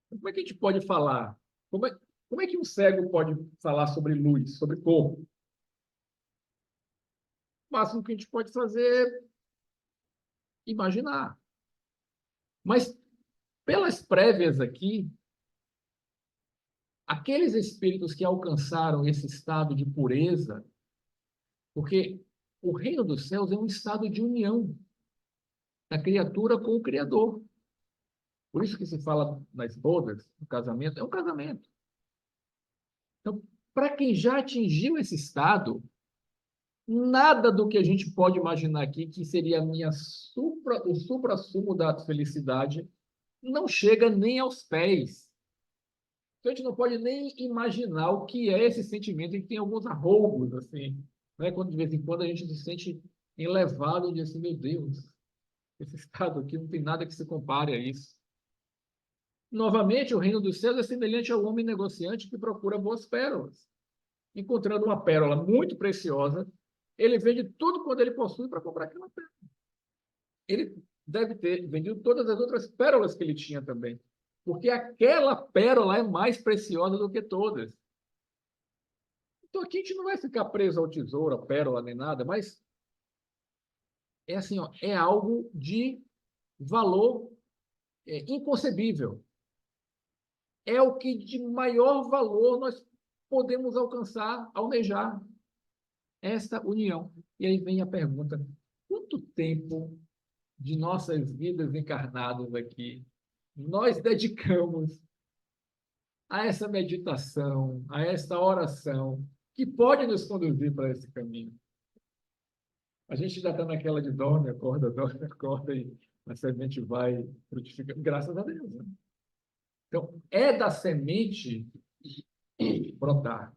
Como é que a gente pode falar? Como é que um cego pode falar sobre luz, sobre cor? O máximo que a gente pode fazer é imaginar. Mas, pelas prévias aqui, aqueles espíritos que alcançaram esse estado de pureza, porque o reino dos céus é um estado de união da criatura com o Criador. Por isso que se fala nas bodas, no casamento, é um casamento. Então, para quem já atingiu esse estado, nada do que a gente pode imaginar aqui, que seria a o supra-sumo da felicidade, não chega nem aos pés. Então, a gente não pode nem imaginar o que é esse sentimento, e tem alguns arroubos, assim, né? Quando de vez em quando a gente se sente elevado e diz assim: meu Deus, esse estado aqui não tem nada que se compare a isso. Novamente, o reino dos céus é semelhante ao homem negociante que procura boas pérolas. Encontrando uma pérola muito preciosa, ele vende tudo quanto ele possui para comprar aquela pérola. Ele deve ter vendido todas as outras pérolas que ele tinha também, porque aquela pérola é mais preciosa do que todas. Então aqui a gente não vai ficar preso ao tesouro, à pérola, nem nada, mas é assim, ó, é algo de valor inconcebível. É o que de maior valor nós podemos alcançar, almejar esta união. E aí vem a pergunta: quanto tempo de nossas vidas encarnadas aqui nós dedicamos a essa meditação, a essa oração, que pode nos conduzir para esse caminho. A gente já está naquela de dorme, acorda e a semente vai frutificando, graças a Deus. Né? Então, é da semente brotar.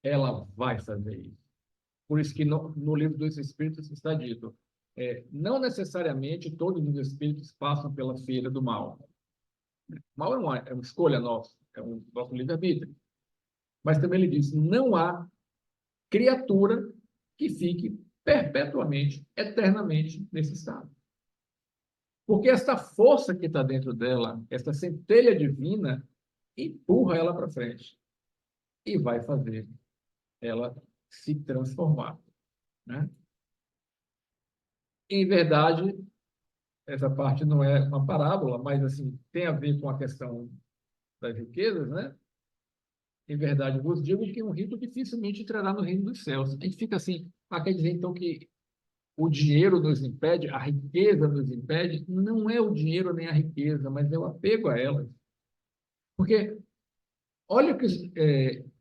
Ela vai fazer isso. Por isso que no livro dos Espíritos está dito, não necessariamente todos os espíritos passam pela feira do mal. O mal é uma escolha nossa, é um nosso livre-arbítrio. Mas também ele diz, não há criatura que fique perpetuamente, eternamente nesse estado. Porque esta força que está dentro dela, esta centelha divina, empurra ela para frente e vai fazer ela se transformar. Né? Em verdade, essa parte não é uma parábola, mas assim tem a ver com a questão das riquezas, né? Em verdade, vos digo que um rico dificilmente entrará no reino dos céus. A gente fica assim, quer dizer então que o dinheiro nos impede, a riqueza nos impede? Não é o dinheiro nem a riqueza, mas é o apego a elas. Porque, olha que.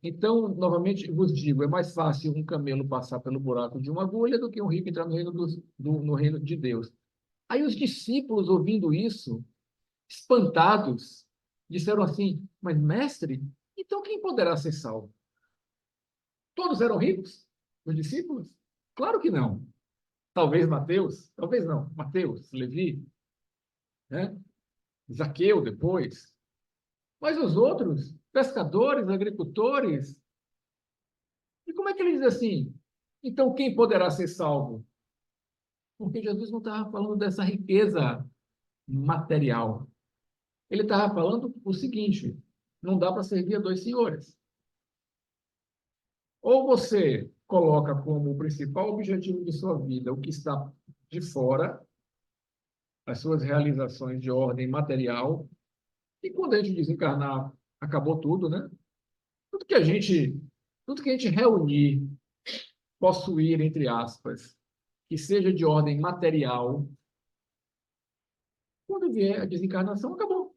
Então, novamente, vos digo: é mais fácil um camelo passar pelo buraco de uma agulha do que um rico entrar no reino, no reino de Deus. Aí os discípulos, ouvindo isso, espantados, disseram assim: mas, mestre, então quem poderá ser salvo? Todos eram ricos? Os discípulos? Claro que não. Talvez Mateus, talvez não, Mateus, Levi, né? Zaqueu depois. Mas os outros, pescadores, agricultores, e como é que ele diz assim? Então quem poderá ser salvo? Porque Jesus não estava falando dessa riqueza material. Ele estava falando o seguinte: não dá para servir a dois senhores. Ou você coloca como principal objetivo de sua vida o que está de fora, as suas realizações de ordem material, e quando a gente desencarnar, acabou tudo, né? Tudo que a gente, tudo que a gente reunir, possuir, entre aspas, que seja de ordem material, quando vier a desencarnação, acabou.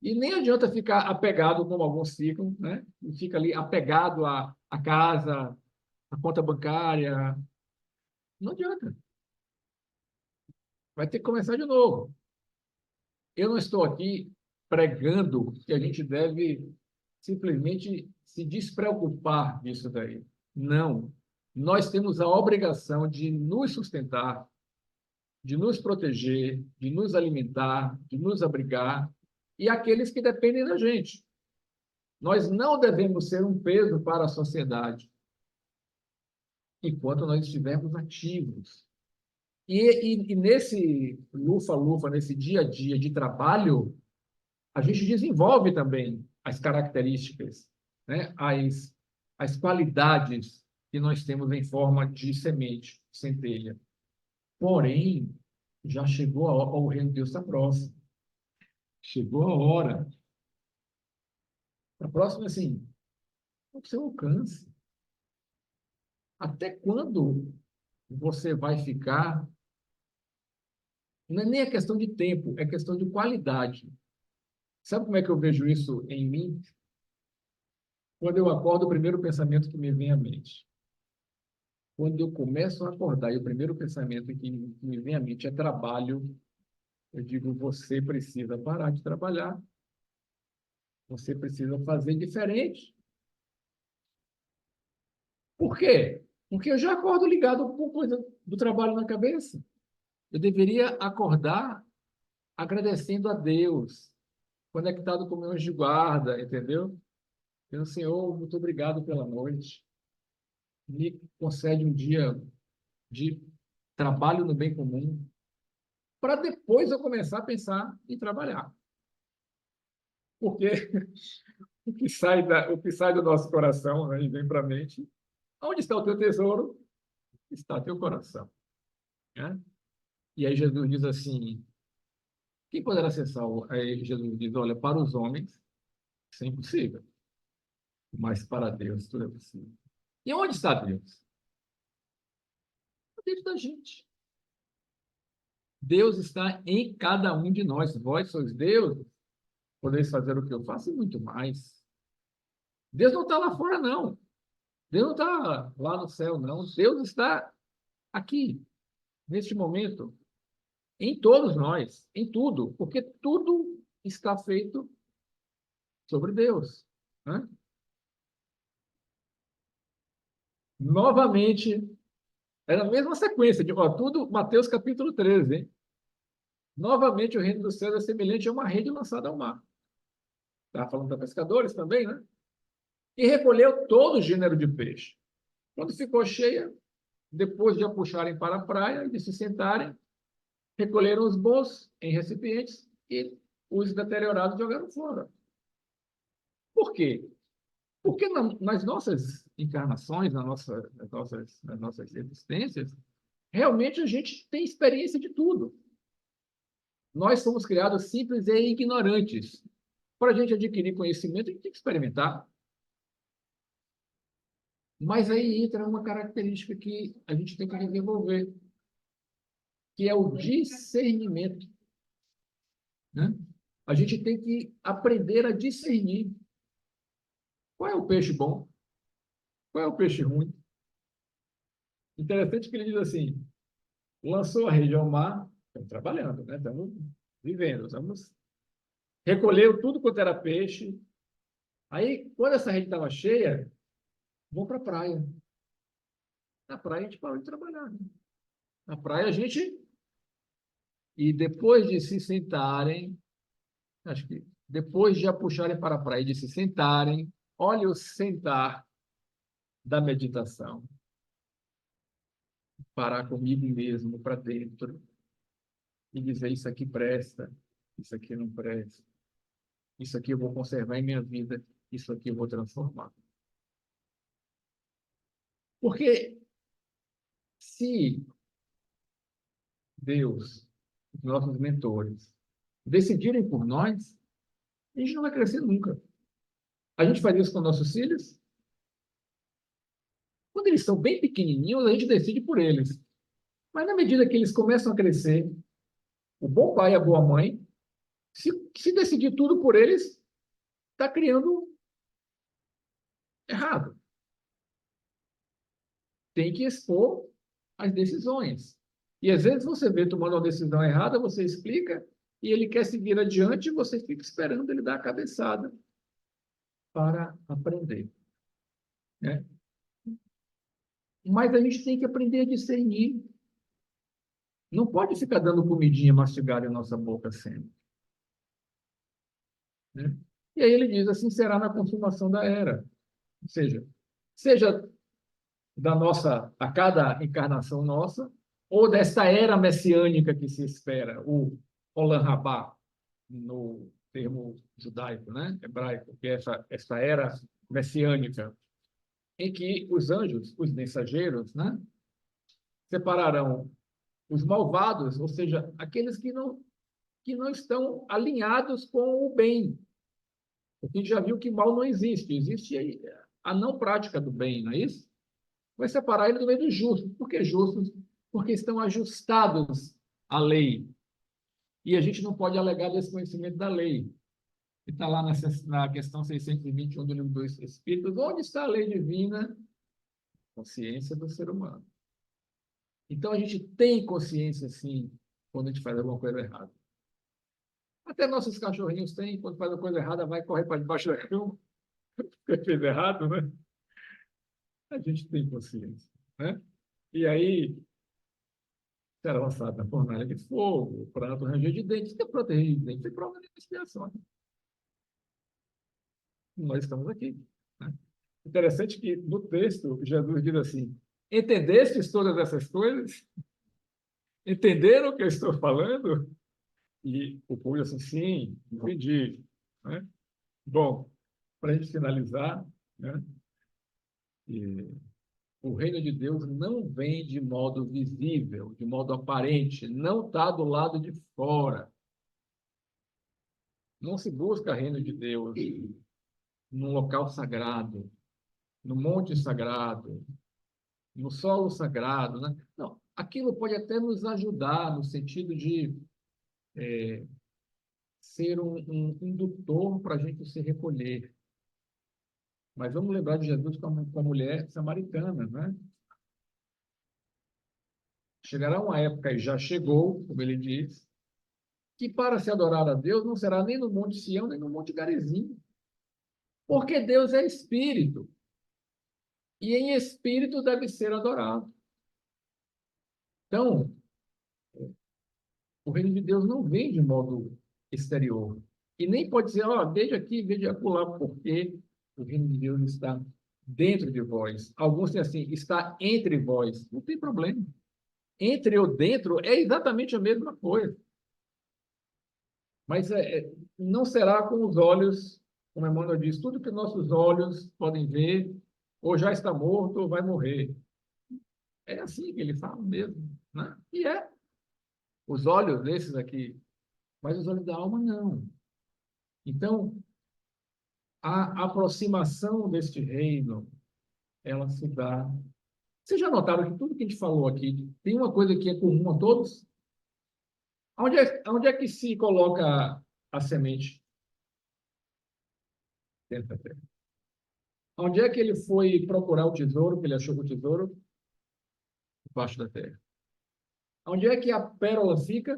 E nem adianta ficar apegado, como alguns ficam, né? E fica ali apegado à casa, à conta bancária. Não adianta. Vai ter que começar de novo. Eu não estou aqui pregando que a gente deve simplesmente se despreocupar disso daí. Não. Nós temos a obrigação de nos sustentar, de nos proteger, de nos alimentar, de nos abrigar, e aqueles que dependem da gente. Nós não devemos ser um peso para a sociedade enquanto nós estivermos ativos. E nesse lufa-lufa, nesse dia a dia de trabalho, a gente desenvolve também as características, né? as qualidades que nós temos em forma de semente, centelha. Porém, já chegou a hora, o reino de Deus está próximo. Chegou a hora. A próxima, assim, o seu alcance. Até quando você vai ficar? Não é nem a questão de tempo, é questão de qualidade. Sabe como é que eu vejo isso em mim? Quando eu acordo, o primeiro pensamento que me vem à mente. Quando eu começo a acordar e o primeiro pensamento que me vem à mente é trabalho, eu digo, você precisa parar de trabalhar, você precisa fazer diferente. Por quê? Porque eu já acordo ligado com coisa do trabalho na cabeça. Eu deveria acordar agradecendo a Deus, conectado com o meu anjo de guarda, entendeu? Dizendo, Senhor, muito obrigado pela noite. Me concede um dia de trabalho no bem comum, para depois eu começar a pensar em trabalhar. Porque o que sai do nosso coração, né, e vem para a mente, onde está o teu tesouro, está teu coração. Né? E aí Jesus diz assim, quem poderá ser salvo? Aí Jesus diz, olha, para os homens, isso é impossível, mas para Deus tudo é possível. E onde está Deus? Dentro da gente. Deus está em cada um de nós. Vós sois Deus, podeis fazer o que eu faço e muito mais. Deus não está lá fora, não. Deus não está lá no céu, não. Deus está aqui, neste momento, em todos nós, em tudo, porque tudo está feito sobre Deus. Né? Novamente, é na mesma sequência, de, ó, tudo, Mateus capítulo 13, hein? Novamente, o reino dos céus é semelhante a uma rede lançada ao mar. Estava falando para pescadores também, né? E recolheu todo o gênero de peixe. Quando ficou cheia, depois de a puxarem para a praia e de se sentarem, recolheram os bons em recipientes e os deteriorados jogaram fora. Por quê? Porque nas nossas encarnações, nas nossas existências, realmente a gente tem experiência de tudo. Nós somos criados simples e ignorantes. Para a gente adquirir conhecimento, a gente tem que experimentar. Mas aí entra uma característica que a gente tem que desenvolver, que é o discernimento. Né? A gente tem que aprender a discernir qual é o peixe bom, qual é o peixe ruim. Interessante que ele diz assim, lançou a rede ao mar, estamos trabalhando, né? Estamos vivendo, estamos... Recolheu tudo quanto era peixe. Aí, quando essa rede estava cheia, vou para a praia. Na praia a gente parou de trabalhar. Né? Na praia a gente... E depois de se sentarem, acho que depois de a puxarem para a praia e de se sentarem, olha o sentar da meditação. Parar comigo mesmo para dentro e dizer isso aqui presta, isso aqui não presta, isso aqui eu vou conservar em minha vida, isso aqui eu vou transformar. Porque se Deus, os nossos mentores, decidirem por nós, a gente não vai crescer nunca. A gente faz isso com nossos filhos. Quando eles são bem pequenininhos, a gente decide por eles. Mas na medida que eles começam a crescer, o bom pai e a boa mãe, se decidir tudo por eles, está criando errado. Tem que expor as decisões. E às vezes você vê tomando uma decisão errada, você explica, e ele quer seguir adiante, e você fica esperando ele dar a cabeçada para aprender. Né? Mas a gente tem que aprender a discernir. Não pode ficar dando comidinha mastigada em nossa boca sempre. Né? E aí ele diz, assim será na consumação da era. Ou seja da nossa, a cada encarnação nossa, ou desta era messiânica que se espera, o Olam Rabá, no termo judaico, né? Hebraico, que é essa era messiânica, em que os anjos, os mensageiros, né? Separarão os malvados, ou seja, aqueles que não estão alinhados com o bem. Porque a gente já viu que mal não existe, existe a não prática do bem, não é isso? Vai separar ele do meio dos justos. Por que justos? Porque estão ajustados à lei. E a gente não pode alegar desconhecimento da lei. Está lá na questão 621 do livro dos Espíritos. Onde está a lei divina? Consciência do ser humano. Então, a gente tem consciência, sim, quando a gente faz alguma coisa errada. Até nossos cachorrinhos têm, quando faz uma coisa errada, vai correr para debaixo da cama, porque fez errado, né? A gente tem consciência, né? E aí, será lançado na fornalha de fogo, pranto, ranger de dentes, que pranto, ranger de dentes, é prova de expiação. Nós estamos aqui. Né? Interessante que no texto, Jesus diz assim, entendestes todas essas coisas? Entenderam o que eu estou falando? E o povo diz assim, sim, entendi. Né? Bom, para a gente finalizar, né? E o reino de Deus não vem de modo visível, de modo aparente, não está do lado de fora. Não se busca reino de Deus num local sagrado, no monte sagrado, no solo sagrado. Né? Não, aquilo pode até nos ajudar no sentido de ser um indutor para a gente se recolher. Mas vamos lembrar de Jesus com a mulher samaritana, né? Chegará uma época, e já chegou, como ele diz, que para se adorar a Deus não será nem no Monte Sião, nem no Monte Garizim. Porque Deus é espírito. E em espírito deve ser adorado. Então, o reino de Deus não vem de modo exterior. E nem pode dizer, ó, veja aqui, veja acolá, porque o reino de Deus está dentro de vós. Alguns têm assim, está entre vós. Não tem problema. Entre ou dentro é exatamente a mesma coisa. Mas não será com os olhos, como Emmanuel diz, tudo que nossos olhos podem ver, ou já está morto, ou vai morrer. É assim que ele fala mesmo, né? E os olhos desses aqui, mas os olhos da alma não. Então, a aproximação deste reino, ela se dá. Vocês já notaram que tudo que a gente falou aqui tem uma coisa que é comum a todos? Onde é que se coloca a semente dentro da terra? Onde é que ele foi procurar o tesouro, que ele achou o tesouro? Debaixo da terra. Onde é que a pérola fica?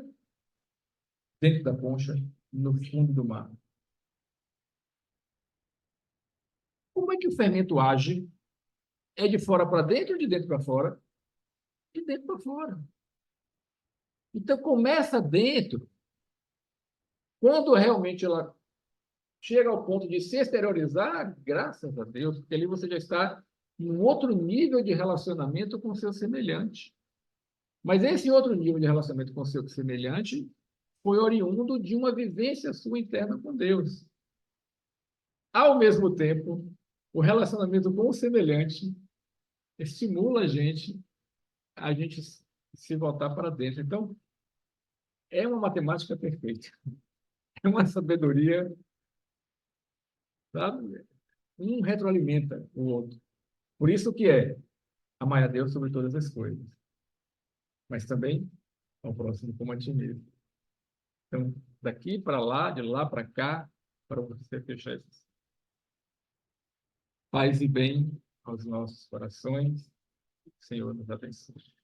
Dentro da concha, no fundo do mar. Como é que o fermento age? É de fora para dentro ou de dentro para fora? De dentro para fora. Então, começa dentro. Quando realmente ela chega ao ponto de se exteriorizar, graças a Deus, porque ali você já está em um outro nível de relacionamento com o seu semelhante. Mas esse outro nível de relacionamento com o seu semelhante foi oriundo de uma vivência sua interna com Deus. Ao mesmo tempo, o relacionamento com o semelhante estimula a gente se voltar para dentro. Então, é uma matemática perfeita. É uma sabedoria, sabe? Um retroalimenta o outro. Por isso que amar a Deus sobre todas as coisas, mas também ao próximo como a ti mesmo. Então, daqui para lá, de lá para cá, para você fechar isso. Paz e bem aos nossos corações. Senhor, nos abençoe.